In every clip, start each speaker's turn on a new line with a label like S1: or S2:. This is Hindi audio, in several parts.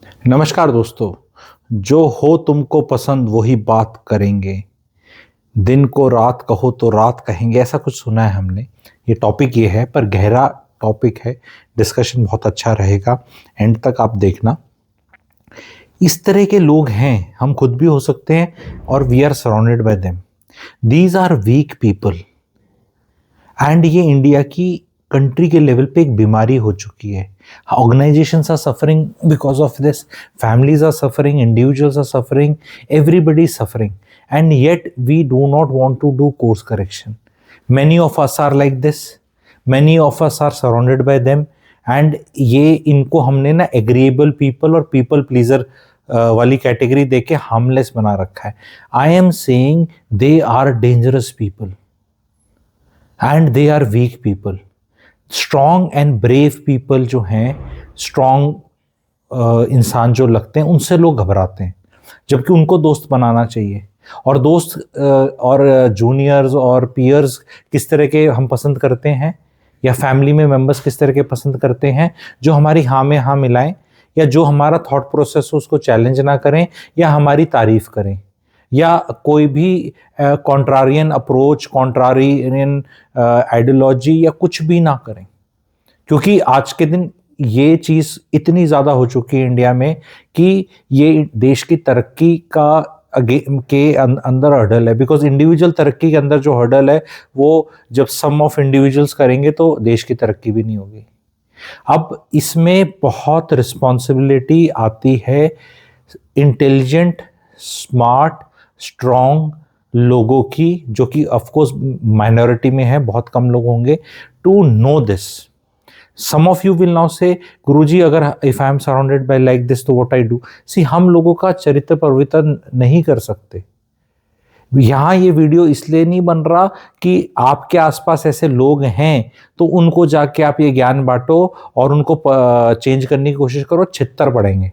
S1: नमस्कार दोस्तों। जो हो तुमको पसंद वही बात करेंगे, दिन को रात कहो तो रात कहेंगे, ऐसा कुछ सुना है हमने। ये टॉपिक ये है, पर गहरा टॉपिक है। डिस्कशन बहुत अच्छा रहेगा, एंड तक आप देखना। इस तरह के लोग हैं, हम खुद भी हो सकते हैं, और we are surrounded by them. These are weak people, and ये इंडिया की कंट्री के लेवल पे एक बीमारी हो चुकी है। Organisations are suffering because of this, families are suffering, individuals are suffering, everybody is suffering, and yet we do not want to do course correction. Many of us are like this, many of us are surrounded by them, and ये इनको हमने ना एग्रीएबल पीपल और पीपल प्लीजर वाली कैटेगरी देके हार्मलेस बना रखा है। I am saying they are dangerous people and they are weak people. Strong and brave people जो हैं, स्ट्रॉन्ग इंसान जो लगते हैं, उनसे लोग घबराते हैं, जबकि उनको दोस्त बनाना चाहिए। और दोस्त और जूनियर्स और पीयर्स किस तरह के हम पसंद करते हैं, या फैमिली में मेंबर्स किस तरह के पसंद करते हैं, जो हमारी हाँ में हाँ मिलाएं, या जो हमारा थॉट प्रोसेस हो उसको चैलेंज ना करें, या हमारी तारीफ करें, या कोई भी कॉन्ट्रारियन अप्रोच, कॉन्ट्रारियन आइडियोलॉजी या कुछ भी ना करें। क्योंकि आज के दिन ये चीज़ इतनी ज़्यादा हो चुकी है इंडिया में कि ये देश की तरक्की का अंदर हर्डल है। बिकॉज इंडिविजुअल तरक्की के अंदर जो हर्डल है, वो जब सम ऑफ इंडिविजुअल्स करेंगे तो देश की तरक्की भी नहीं होगी। अब इसमें बहुत रिस्पॉन्सिबिलिटी आती है इंटेलिजेंट, स्मार्ट, स्ट्रॉन्ग लोगों की, जो कि ऑफकोर्स माइनॉरिटी में है, बहुत कम लोग होंगे, to know this. Some of you will now say, Guruji अगर if I am surrounded by like this तो व्हाट आई डू। सी, हम लोगों का चरित्र परिवर्तन नहीं कर सकते। यहाँ ये वीडियो इसलिए नहीं बन रहा कि आपके आसपास ऐसे लोग हैं तो उनको जाके आप ये ज्ञान बांटो और उनको चेंज करने की कोशिश करो, छित्तर पड़ेंगे,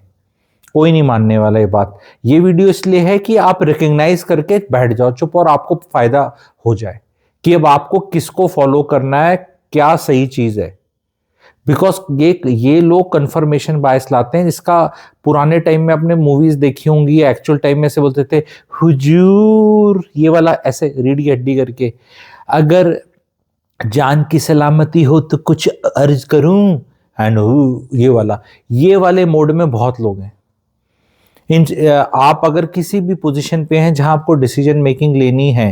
S1: कोई नहीं मानने वाला ये बात। ये वीडियो इसलिए है कि आप रिकग्नाइज करके बैठ जाओ चुप, और आपको फायदा हो जाए कि अब आपको किसको फॉलो करना है, क्या सही चीज है। बिकॉज ये लोग कंफर्मेशन बायस लाते हैं। इसका पुराने टाइम में आपने मूवीज देखी होंगी, एक्चुअल टाइम में ऐसे बोलते थे, हुजूर, ये वाला ऐसे रीढ़ की हड्डी करके, अगर जान की सलामती हो तो कुछ अर्ज करूं, एंड ये वाले मोड में बहुत लोग हैं। आप अगर किसी भी पोजीशन पे हैं जहां आपको डिसीजन मेकिंग लेनी है,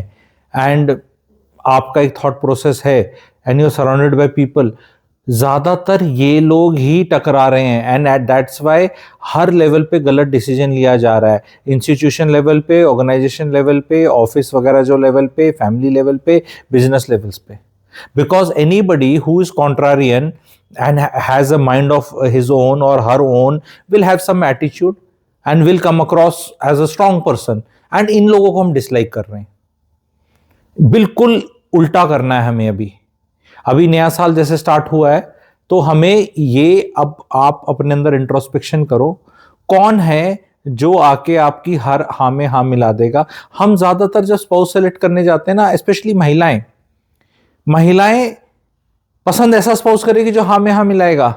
S1: एंड आपका एक थॉट प्रोसेस है, and you are surrounded by people, ज्यादातर ये लोग ही टकरा रहे हैं। एंड एट दैट्स वाई हर लेवल पे गलत डिसीजन लिया जा रहा है। इंस्टीट्यूशन लेवल पे, ऑर्गेनाइजेशन लेवल पे, ऑफिस वगैरह जो लेवल पे, फैमिली लेवल पे, बिजनेस लेवल्स पे। Because anybody who is contrarian and has a mind of his own or her own will have some attitude and will come across as a strong person, and इन लोगों को हम डिसलाइक कर रहे हैं। बिल्कुल उल्टा करना है हमें। अभी नया साल जैसे स्टार्ट हुआ है, तो हमें ये, अब आप अपने अंदर इंट्रोस्पेक्शन करो, कौन है जो आके आपकी हर हाँ में हाँ मिला देगा। हम ज्यादातर जब स्पाउस सेलेक्ट करने जाते हैं ना, स्पेशली महिलाएं पसंद ऐसा स्पाउस करेगी जो हाँ में हाँ मिलाएगा,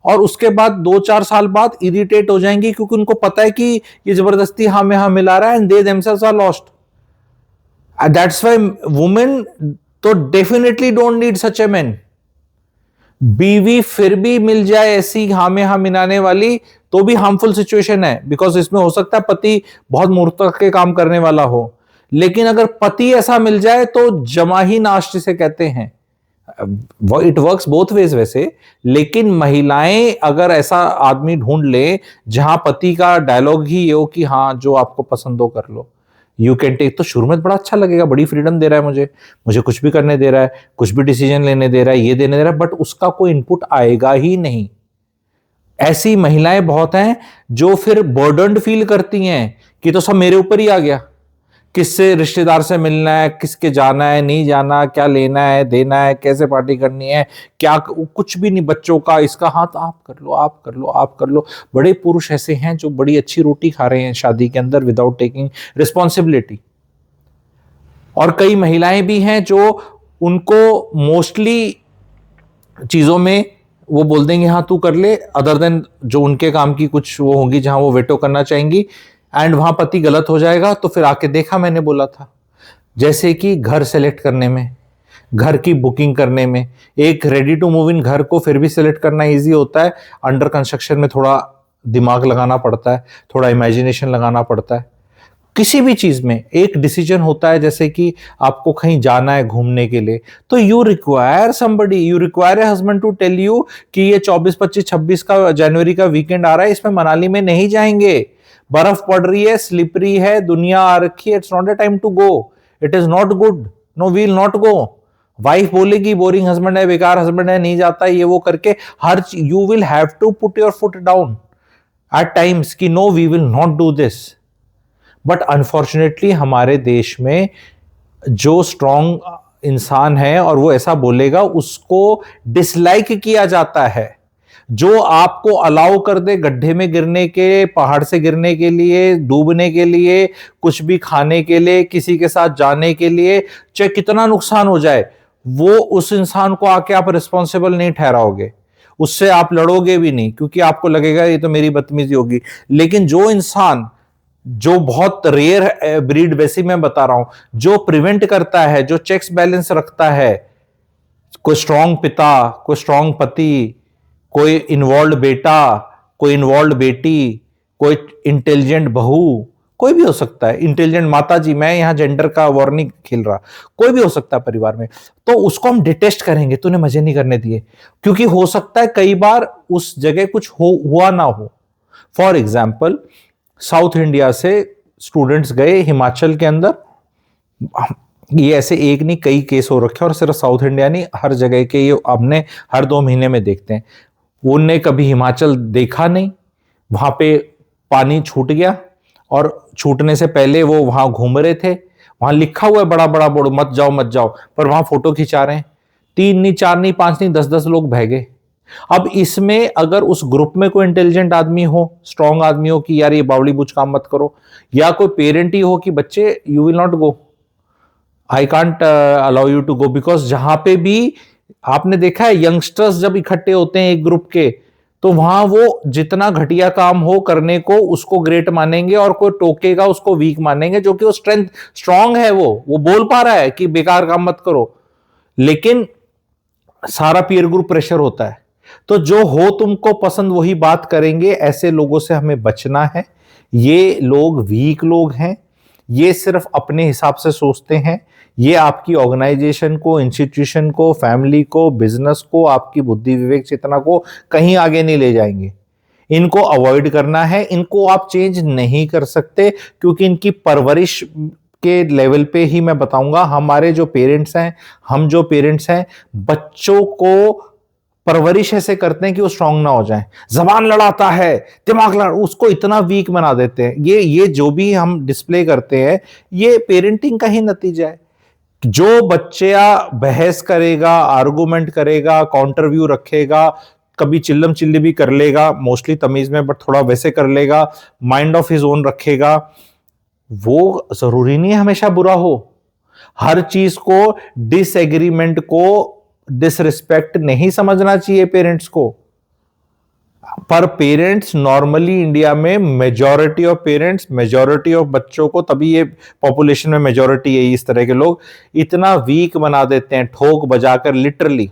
S1: और उसके बाद 2-4 साल बाद इरिटेट हो जाएंगी, क्योंकि उनको पता है कि ये जबरदस्ती हाँ में हाँ मिला रहा है, and they themselves are lost. That's why women तो definitely don't need such a man. बीवी फिर भी मिल जाए ऐसी हाँ में हाँ मिलाने वाली तो भी हार्मफुल सिचुएशन है, बिकॉज इसमें हो सकता है पति बहुत मूर्खता के काम करने वाला हो। लेकिन अगर पति ऐसा मिल जाए तो जमा ही नाश जिसे कहते हैं। इट वर्क्स बोथ वेज वैसे, लेकिन महिलाएं अगर ऐसा आदमी ढूंढ ले जहां पति का डायलॉग ही ये हो कि हाँ जो आपको पसंद हो कर लो, यू कैन टेक, तो शुरू में बड़ा अच्छा लगेगा, बड़ी फ्रीडम दे रहा है मुझे कुछ भी करने दे रहा है, कुछ भी डिसीजन लेने दे रहा है, ये देने दे रहा है, बट उसका कोई इनपुट आएगा ही नहीं। ऐसी महिलाएं बहुत हैं जो फिर बर्डन्ड फील करती हैं कि तो सब मेरे ऊपर ही आ गया, किससे रिश्तेदार से मिलना है, किसके जाना है, नहीं जाना, क्या लेना है, देना है, कैसे पार्टी करनी है, क्या कुछ भी नहीं, बच्चों का इसका, हाँ तो आप कर लो, आप कर लो, आप कर लो। बड़े पुरुष ऐसे हैं जो बड़ी अच्छी रोटी खा रहे हैं शादी के अंदर विदाउट टेकिंग रिस्पॉन्सिबिलिटी। और कई महिलाएं भी हैं जो उनको मोस्टली चीजों में वो बोल देंगे हाँ तू कर ले, अदर देन जो उनके काम की कुछ वो होंगी जहां वो वेटो करना चाहेंगी, एंड वहां पति गलत हो जाएगा। तो फिर आके देखा मैंने बोला था, जैसे कि घर सेलेक्ट करने में, घर की बुकिंग करने में, एक रेडी टू मूव इन घर को फिर भी सिलेक्ट करना इजी होता है, अंडर कंस्ट्रक्शन में थोड़ा दिमाग लगाना पड़ता है, थोड़ा इमेजिनेशन लगाना पड़ता है। किसी भी चीज में एक डिसीजन होता है, जैसे कि आपको कहीं जाना है घूमने के लिए, तो you require somebody, you require a husband to tell you कि ये 24 25 26 का जनवरी का वीकेंड आ रहा है, इसमें मनाली में नहीं जाएंगे, बर्फ पड़ रही है, स्लिपरी है, दुनिया आ रखी है, it's not a time to go, it is not good, no we will not go. Wife बोलेगी बोरिंग हस्बैंड है, बेकार हस्बैंड है, नहीं जाता ये वो करके, हर you will have to put your foot down at times कि no we will not do this. But unfortunately हमारे देश में जो स्ट्रॉन्ग इंसान है और वो ऐसा बोलेगा, उसको डिसलाइक किया जाता है। जो आपको अलाउ कर दे गड्ढे में गिरने के, पहाड़ से गिरने के लिए, डूबने के लिए, कुछ भी खाने के लिए, किसी के साथ जाने के लिए, चाहे कितना नुकसान हो जाए, वो उस इंसान को आके आप रिस्पॉन्सिबल नहीं ठहराओगे, उससे आप लड़ोगे भी नहीं, क्योंकि आपको लगेगा ये तो मेरी बदतमीजी होगी। लेकिन जो इंसान, जो बहुत रेयर ब्रीड, वैसे मैं बता रहा हूं, जो प्रिवेंट करता है, जो चेक्स बैलेंस रखता है, कोई स्ट्रांग पिता, कोई स्ट्रांग पति, कोई इन्वॉल्व बेटा, कोई इन्वॉल्व बेटी, कोई इंटेलिजेंट बहू, कोई भी हो सकता है, इंटेलिजेंट माता जी, मैं यहां जेंडर का वॉर नहीं खेल रहा, कोई भी हो सकता है परिवार में, तो उसको हम डिटेस्ट करेंगे, तूने मजे नहीं करने दिए, क्योंकि हो सकता है कई बार उस जगह कुछ हुआ ना हो। फॉर एग्जाम्पल, साउथ इंडिया से स्टूडेंट्स गए हिमाचल के अंदर, ये ऐसे एक नहीं कई केस हो रखे, और सिर्फ साउथ इंडिया नहीं, हर जगह के ये हमने हर 2 महीने में देखते हैं। उनने कभी हिमाचल देखा नहीं, वहां पे पानी छूट गया, और छूटने से पहले वो वहां घूम रहे थे, वहां लिखा हुआ है बड़ा बड़ा बोर्ड, मत जाओ मत जाओ, पर वहां फोटो खिंचा रहे हैं, 3 नहीं 4 नहीं 5 नहीं 10 लोग बह गए। अब इसमें अगर उस ग्रुप में कोई इंटेलिजेंट आदमी हो, स्ट्रांग आदमी हो कि यार ये बावली बुच काम मत करो, या कोई पेरेंट ही हो कि बच्चे you will not go, I can't allow you to go, because जहां पे भी आपने देखा है यंगस्टर्स जब इकट्ठे होते हैं एक ग्रुप के, तो वहां वो जितना घटिया काम हो करने को उसको ग्रेट मानेंगे, और कोई टोकेगा उसको वीक मानेंगे, जो कि वो स्ट्रांग है, वो बोल पा रहा है कि बेकार काम मत करो, लेकिन सारा पीयर ग्रुप प्रेशर होता है। तो जो हो तुमको पसंद वही बात करेंगे, ऐसे लोगों से हमें बचना है। ये लोग वीक लोग हैं, ये सिर्फ अपने हिसाब से सोचते हैं, ये आपकी ऑर्गेनाइजेशन को, इंस्टीट्यूशन को, फैमिली को, बिजनेस को, आपकी बुद्धि विवेक चेतना को कहीं आगे नहीं ले जाएंगे। इनको अवॉइड करना है, इनको आप चेंज नहीं कर सकते, क्योंकि इनकी परवरिश के लेवल पे ही मैं बताऊंगा, हमारे जो पेरेंट्स हैं, हम जो पेरेंट्स हैं, बच्चों को परवरिश ऐसे करते हैं कि वो स्ट्रांग ना हो जाए, जबान लड़ाता है, दिमाग लड़ा, उसको इतना वीक बना देते हैं। ये जो भी हम डिस्प्ले करते हैं, ये पेरेंटिंग का ही नतीजा है। जो बच्चा बहस करेगा, आर्गुमेंट करेगा, काउंटर व्यू रखेगा, कभी चिल्लम चिल्ली भी कर लेगा, मोस्टली तमीज में, बट थोड़ा वैसे कर लेगा, माइंड ऑफ हिज ओन रखेगा, वो जरूरी नहीं है हमेशा बुरा हो। हर चीज को, डिसएग्रीमेंट को डिसरिस्पेक्ट नहीं समझना चाहिए पेरेंट्स को। पर पेरेंट्स नॉर्मली इंडिया में, majority of parents, majority of बच्चों को, तभी ये पॉपुलेशन में मेजॉरिटी है इस तरह के लोग, इतना वीक बना देते हैं ठोक बजाकर, लिटरली,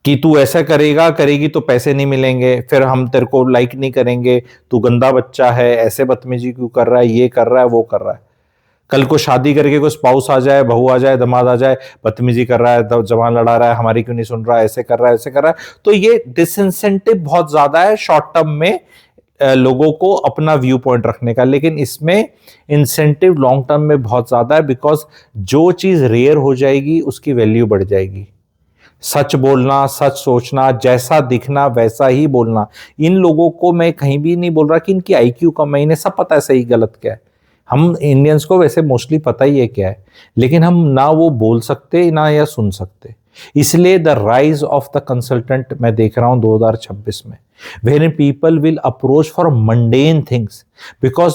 S1: कि तू ऐसा करेगा करेगी तो पैसे नहीं मिलेंगे, फिर हम तेरे को लाइक नहीं करेंगे, तू गंदा बच्चा है, ऐसे बदतमीजी क्यों कर रहा है, ये कर रहा है, वो कर रहा है। कल को शादी करके कोई स्पाउस आ जाए, बहू आ जाए, दामाद आ जाए, बदतमीजी कर रहा है, जवान लड़ा रहा है, हमारी क्यों नहीं सुन रहा है, ऐसे कर रहा है, ऐसे कर रहा है, तो ये डिसइंसेंटिव बहुत ज्यादा है शॉर्ट टर्म में लोगों को अपना व्यू पॉइंट रखने का, लेकिन इसमें इंसेंटिव लॉन्ग टर्म में बहुत ज्यादा है, बिकॉज जो चीज रेयर हो जाएगी उसकी वैल्यू बढ़ जाएगी। सच बोलना, सच सोचना, जैसा दिखना वैसा ही बोलना, इन लोगों को मैं कहीं भी नहीं बोल रहा कि इनकी आईक्यू कम है, इन्हें सब पता है सही गलत क्या है, हम इंडियंस को वैसे मोस्टली पता ही है क्या है, लेकिन हम ना वो बोल सकते ना या सुन सकते। इसलिए the rise of the consultant मैं देख रहा हूं 2026 में, where people will approach for mundane things, because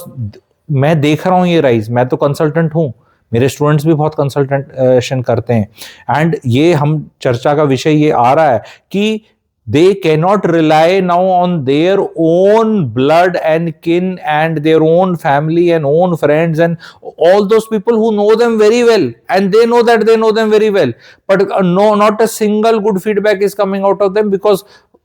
S1: मैं देख रहा हूं ये राइज, मैं तो कंसल्टेंट हूं, मेरे स्टूडेंट्स भी बहुत कंसल्टेशन करते हैं, एंड ये हम चर्चा का विषय ये आ रहा है कि They cannot rely now on their own blood and kin and their own family and own friends and all those people who know them very well, and they know that they know them very well, but no, not a single good feedback is coming out of them, because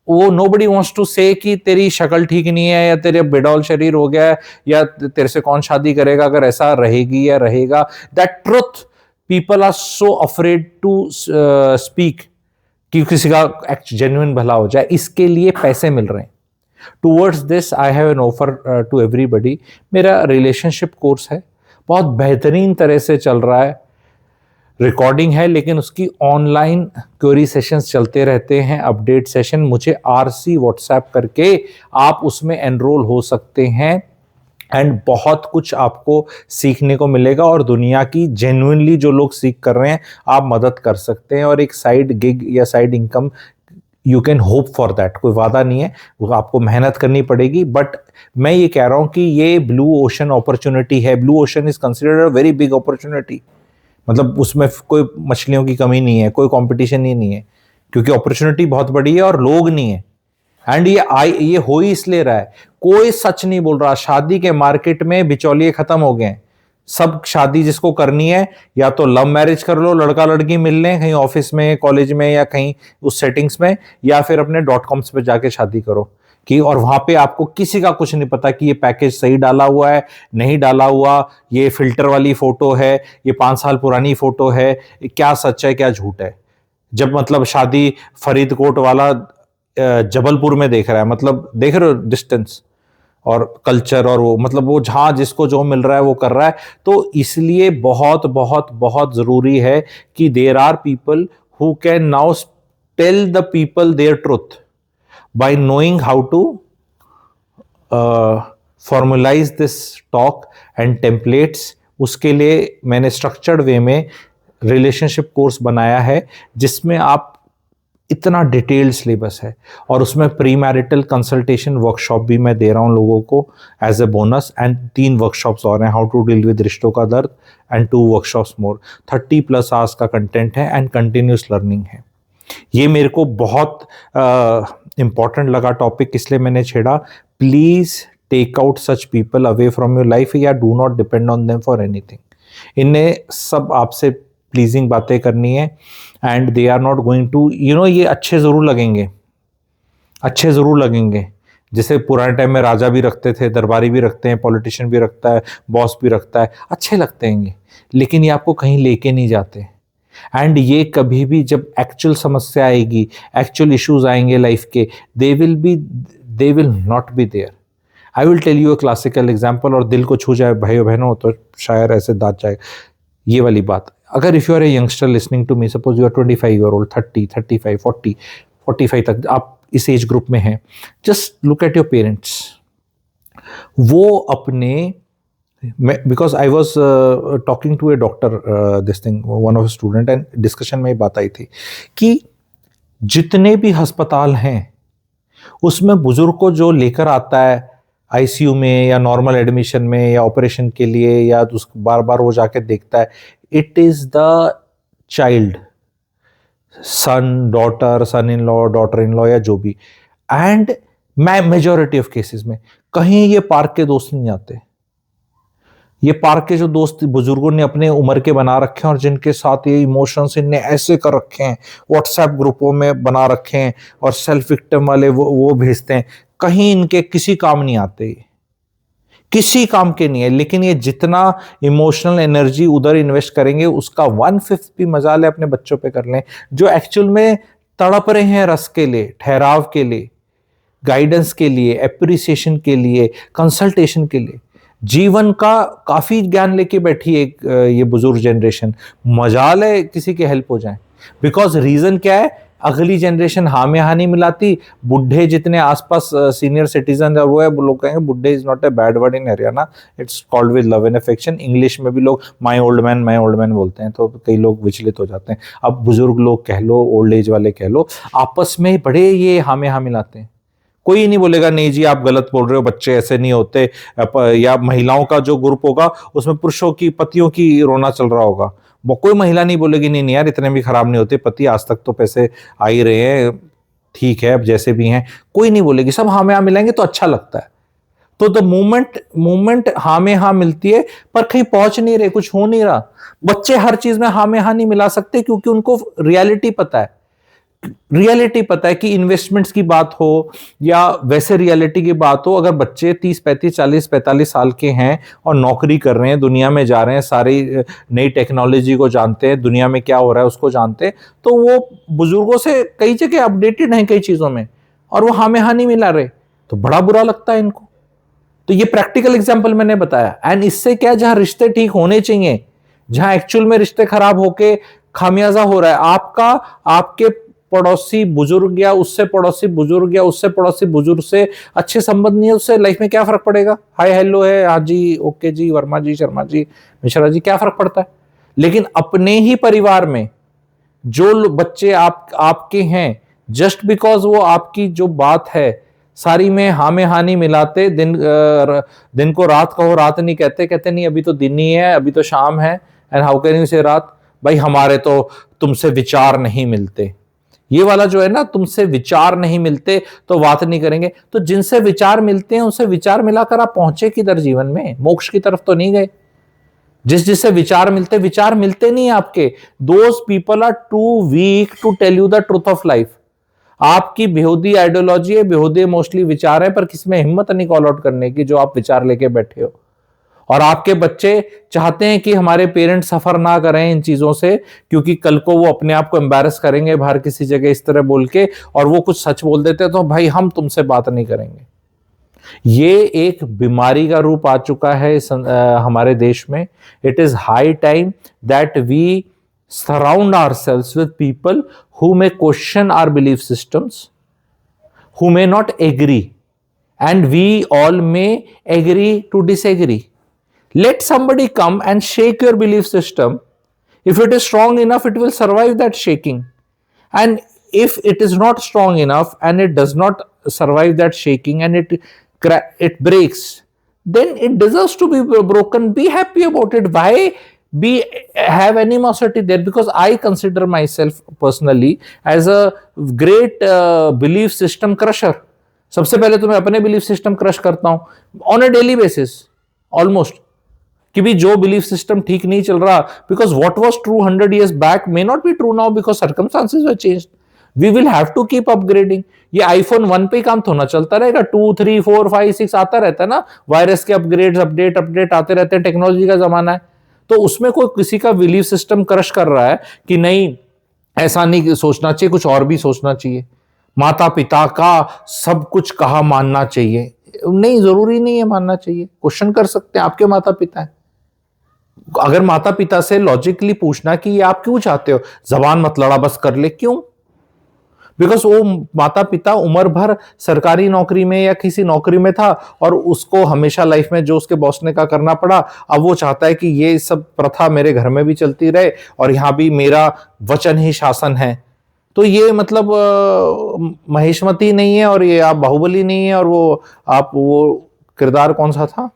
S1: वो nobody wants to say कि तेरी शक्ल ठीक नहीं है, या तेरे बेडौल शरीर हो गया है, या तेरे से कौन शादी करेगा अगर ऐसा रहेगी या रहेगा. That truth people are so afraid to speak कि किसी का जेन्युइन भला हो जाए, इसके लिए पैसे मिल रहे हैं. Towards this I have an offer to everybody. मेरा रिलेशनशिप कोर्स है, बहुत बेहतरीन तरह से चल रहा है, रिकॉर्डिंग है, लेकिन उसकी ऑनलाइन क्वेरी सेशंस चलते रहते हैं, अपडेट सेशन. मुझे आरसी व्हाट्सएप करके आप उसमें एनरोल हो सकते हैं, एंड बहुत कुछ आपको सीखने को मिलेगा, और दुनिया की जेन्युइनली जो लोग सीख कर रहे हैं आप मदद कर सकते हैं, और एक साइड गिग या side income you can hope for that. कोई वादा नहीं है, वो आपको मेहनत करनी पड़ेगी, बट मैं ये कह रहा हूँ कि ये ब्लू ओशन अपॉर्चुनिटी है. Blue ocean is considered a very big opportunity. मतलब उसमें कोई मछलियों की कमी नहीं है, कोई कंपटीशन ही नहीं है, क्योंकि अपॉर्चुनिटी बहुत बड़ी है और लोग नहीं है. एंड ये हो ही इसलिए रहा है. कोई सच नहीं बोल रहा. शादी के मार्केट में बिचौलिए खत्म हो गए हैं. सब शादी जिसको करनी है, या तो लव मैरिज कर लो, लड़का लड़की मिल लें कहीं ऑफिस में, कॉलेज में, या कहीं उस सेटिंग्स में, या फिर अपने .coms पे जाके शादी करो कि, और वहां पे आपको किसी का कुछ नहीं पता कि ये पैकेज सही डाला हुआ है नहीं डाला हुआ, ये फिल्टर वाली फोटो है, ये 5 साल पुरानी फोटो है, क्या सच है क्या झूठ है. जब मतलब शादी फरीदकोट वाला जबलपुर में देख रहा है, मतलब देख रहे हो डिस्टेंस और कल्चर, और वो मतलब वो जहां जिसको जो मिल रहा है वो कर रहा है. तो इसलिए बहुत बहुत बहुत जरूरी है कि there are people who can now tell the people their truth by knowing how to formulise this talk and templates. उसके लिए मैंने स्ट्रक्चर्ड वे में रिलेशनशिप कोर्स बनाया है, जिसमें आप इतना डिटेल्ड सिलेबस है, और उसमें प्री मैरिटल कंसल्टेशन वर्कशॉप भी मैं दे रहा हूं लोगों को as a bonus, and 3 workshops और हैं, हाउ टू डील विद रिश्तों का दर्द, एंड 2 वर्कशॉप्स मोर. 30+ आवर्स का कंटेंट है, एंड कंटिन्यूस लर्निंग है. ये मेरे को बहुत इंपॉर्टेंट लगा टॉपिक, इसलिए मैंने छेड़ा. Please take out such people away from your life, या do not depend on them for anything. इन्हें सब आपसे प्लीजिंग बातें करनी है, and they are not going to ये अच्छे जरूर लगेंगे, अच्छे जरूर लगेंगे. जैसे पुराने टाइम में राजा भी रखते थे, दरबारी भी रखते हैं, पॉलिटिशियन भी रखता है, बॉस भी रखता है, अच्छे लगते हैं, लेकिन ये आपको कहीं लेके नहीं जाते. एंड ये कभी भी जब एक्चुअल समस्या आएगी, एक्चुअल इश्यूज आएंगे लाइफ के, they will not be there. I will tell you a classical example, और दिल को छू जाए भाइयों बहनों तो शायर ऐसे दांत जाए. ये वाली बात, अगर if you are a youngster listening to me, suppose you are 25 year old, 30, 35, 40, 45 तक आप इस एज ग्रुप में हैं, just look at your parents. वो अपने, because I was talking to a doctor this thing, one of student, and discussion में बात आई थी कि जितने भी अस्पताल हैं उसमें बुजुर्ग को जो लेकर आता है आईसीयू में, या नॉर्मल एडमिशन में, या ऑपरेशन के लिए, या बार बार वो जाके देखता है, it is the child, son, daughter, son in law, daughter in law, या जो भी. एंड मेजॉरिटी ऑफ केसेस में कहीं ये पार्क के दोस्त नहीं आते. ये पार्क के जो दोस्त बुजुर्गों ने अपने उम्र के बना रखे हैं, और जिनके साथ ये इमोशंस इनने ऐसे कर रखे हैं, व्हाट्सएप ग्रुपों में बना रखे हैं, और सेल्फ विक्टिम वाले वो भेजते हैं, कहीं इनके किसी काम नहीं आते, किसी काम के नहीं है. लेकिन ये जितना इमोशनल एनर्जी उधर इन्वेस्ट करेंगे, उसका 1/5 भी मजाल है अपने बच्चों पे कर लें, जो एक्चुअल में तड़प रहे हैं रस के लिए, ठहराव के लिए, गाइडेंस के लिए, एप्रिसिएशन के लिए, कंसल्टेशन के लिए. जीवन का काफी ज्ञान लेके बैठी है ये बुजुर्ग जनरेशन. मजाल है किसी की हेल्प हो जाए, बिकॉज रीजन क्या है, अगली जनरेशन हाँ में हाँ नहीं मिलाती. बुढ़े जितने आसपास सीनियर सिटीजन है वो है, वो लोग कहेंगे बुढ़े is not a bad word in Haryana, it's called with love and affection. English में भी लोग माय ओल्ड मैन बोलते हैं, तो कई लोग विचलित हो जाते हैं. अब बुजुर्ग लोग कह लो, ओल्ड एज वाले कह लो, आपस में बड़े ये हाँ में हाँ मिलाते हैं. कोई नहीं बोलेगा नहीं जी आप गलत बोल रहे हो, बच्चे ऐसे नहीं होते. या महिलाओं का जो ग्रुप होगा उसमें पुरुषों की, पतियों की रोना चल रहा होगा, वो कोई महिला नहीं बोलेगी नहीं यार इतने भी खराब नहीं होते पति, आज तक तो पैसे आ ही रहे हैं, ठीक है अब जैसे भी हैं, कोई नहीं बोलेगी, सब हाँ में हाँ मिलाएंगे तो अच्छा लगता है। तो द मोमेंट हाँ में हाँ मिलती है पर कहीं पहुंच नहीं रहे, कुछ हो नहीं रहा। बच्चे हर चीज में हाँ में हाँ नहीं मिला सकते क्योंकि उनको रियलिटी पता है। रियलिटी पता है कि इन्वेस्टमेंट्स की बात हो या वैसे रियलिटी की बात हो, अगर बच्चे 30 35 40 45 साल के हैं और नौकरी कर रहे हैं, दुनिया में जा रहे हैं, सारी नई टेक्नोलॉजी को जानते हैं, दुनिया में क्या हो रहा है उसको जानते हैं, तो वो बुजुर्गों से कई जगह अपडेटेड हैं कई चीजों में, और वो हाँ में हाँ नहीं मिला रहे, तो बड़ा बुरा लगता है इनको। तो ये प्रैक्टिकल एग्जाम्पल मैंने बताया। एंड इससे क्या, जहां रिश्ते ठीक होने चाहिए, जहां एक्चुअल में रिश्ते खराब होके खामियाजा हो रहा है, आपका आपके पड़ोसी बुजुर्ग या उससे पड़ोसी बुजुर्ग या उससे पड़ोसी बुजुर्ग से अच्छे संबंध नहीं है, उससे लाइफ में क्या फर्क पड़ेगा? हाय हेलो है, हाँ जी ओके जी, वर्मा जी शर्मा जी मिश्रा जी, क्या फर्क पड़ता है? लेकिन अपने ही परिवार में जो बच्चे आपके हैं, जस्ट बिकॉज वो आपकी जो बात है सारी में हाँ नहीं मिलाते, दिन को रात कहो रात नहीं कहते, कहते नहीं अभी तो दिन ही है, अभी तो शाम है, एंड हाउ कैन यू से रात? भाई हमारे तो तुमसे विचार नहीं मिलते, ये वाला जो है ना, तुमसे विचार नहीं मिलते तो बात नहीं करेंगे। तो जिनसे विचार मिलते हैं उनसे विचार मिलाकर आप पहुंचे किधर जीवन में? मोक्ष की तरफ तो नहीं गए। जिससे विचार मिलते नहीं आपके, those people are too weak to tell you the truth of life. आपकी बेहूदी आइडियोलॉजी है, बेहूदी मोस्टली विचार है, पर किसी में हिम्मत नहीं कॉल आउट करने की जो आप विचार लेके बैठे हो। और आपके बच्चे चाहते हैं कि हमारे पेरेंट्स सफर ना करें इन चीजों से, क्योंकि कल को वो अपने आप को एम्बैरस करेंगे बाहर किसी जगह इस तरह बोल के, और वो कुछ सच बोल देते तो भाई हम तुमसे बात नहीं करेंगे। ये एक बीमारी का रूप आ चुका है हमारे देश में। It is high time that we surround ourselves with people who may question our belief systems, who may not agree, and we all may agree to disagree. Let somebody come and shake your belief system. If it is strong enough, it will survive that shaking. And if it is not strong enough and it does not survive that shaking and it breaks, then it deserves to be broken. Be happy about it. Why be have animosity there? Because I consider myself personally as a great belief system crusher. सबसे पहले तो मैं अपने बिलीफ सिस्टम क्रश करता हूं on a daily basis almost, कि भी जो बिलीफ सिस्टम ठीक नहीं चल रहा, because what was true 100 years back may not be true now because circumstances were changed. We will have to keep upgrading. ये आईफोन 1 पे काम थोड़ा चलता रहेगा, 2 3 4 5 6 आता रहता है ना, वायरस के अपग्रेड अपडेट आते रहते हैं, टेक्नोलॉजी का जमाना है। तो उसमें कोई किसी का बिलीफ सिस्टम क्रश कर रहा है कि नहीं ऐसा नहीं सोचना चाहिए, कुछ और भी सोचना चाहिए, माता पिता का सब कुछ कहा मानना चाहिए, नहीं जरूरी नहीं है मानना चाहिए। क्वेश्चन कर सकते हैं, आपके माता पिता हैं। अगर माता पिता से लॉजिकली पूछना कि ये आप क्यों चाहते हो, जबान मत लड़ा बस कर ले, क्यों? बिकॉज वो माता पिता उम्र भर सरकारी नौकरी में या किसी नौकरी में था और उसको हमेशा लाइफ में जो उसके बॉस ने का करना पड़ा, अब वो चाहता है कि ये सब प्रथा मेरे घर में भी चलती रहे और यहां भी मेरा वचन ही शासन है। तो ये मतलब महेशमती नहीं है और ये आप बाहुबली नहीं है, और वो आप वो किरदार कौन सा था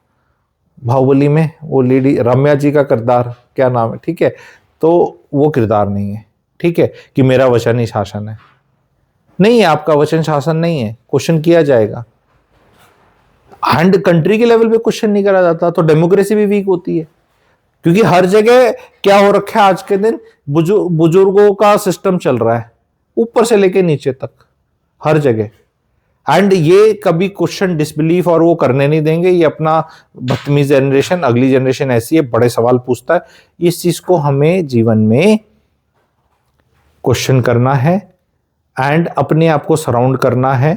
S1: बाहुबली में, वो लेडी रम्या जी का किरदार क्या नाम है, ठीक है, तो वो किरदार नहीं है, ठीक है, कि मेरा वचन ही शासन है। नहीं है, आपका वचन शासन नहीं है, क्वेश्चन किया जाएगा। एंड कंट्री के लेवल पे क्वेश्चन नहीं करा जाता तो डेमोक्रेसी भी वीक होती है, क्योंकि हर जगह क्या हो रखा है आज के दिन, बुजुर्गों का सिस्टम चल रहा है ऊपर से लेके नीचे तक हर जगह। एंड ये कभी क्वेश्चन डिसबिलीफ और वो करने नहीं देंगे, ये अपना बदतमीज जनरेशन, अगली जनरेशन ऐसी है, बड़े सवाल पूछता है। इस चीज को हमें जीवन में क्वेश्चन करना है एंड अपने आप को सराउंड करना है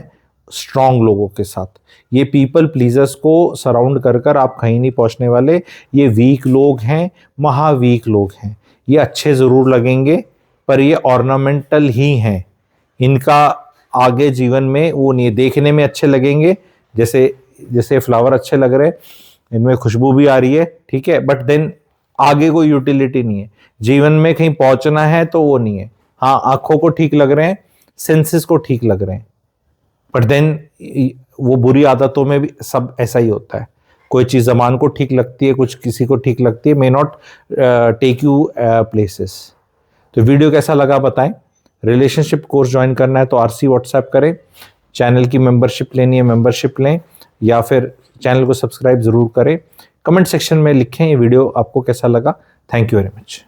S1: स्ट्रांग लोगों के साथ। ये पीपल प्लीजर्स को सराउंड कर कर आप कहीं नहीं पहुंचने वाले। ये वीक लोग हैं, महावीक लोग हैं। ये अच्छे जरूर लगेंगे पर ये ऑर्नामेंटल ही हैं, इनका आगे जीवन में वो नहीं, देखने में अच्छे लगेंगे, जैसे जैसे फ्लावर अच्छे लग रहे हैं, इनमें खुशबू भी आ रही है, ठीक है, बट देन आगे कोई यूटिलिटी नहीं है, जीवन में कहीं पहुंचना है तो वो नहीं है। हाँ, आंखों को ठीक लग रहे हैं, सेंसेस को ठीक लग रहे हैं, बट देन वो बुरी आदतों में भी सब ऐसा ही होता है। कोई चीज जमान को ठीक लगती है, कुछ किसी को ठीक लगती है, may not take you places. तो वीडियो कैसा लगा बताएं, रिलेशनशिप कोर्स ज्वाइन करना है तो RC व्हाट्सएप करें, चैनल की मेंबरशिप लेनी है मेंबरशिप लें, या फिर चैनल को सब्सक्राइब ज़रूर करें। कमेंट सेक्शन में लिखें ये वीडियो आपको कैसा लगा। Thank you very much.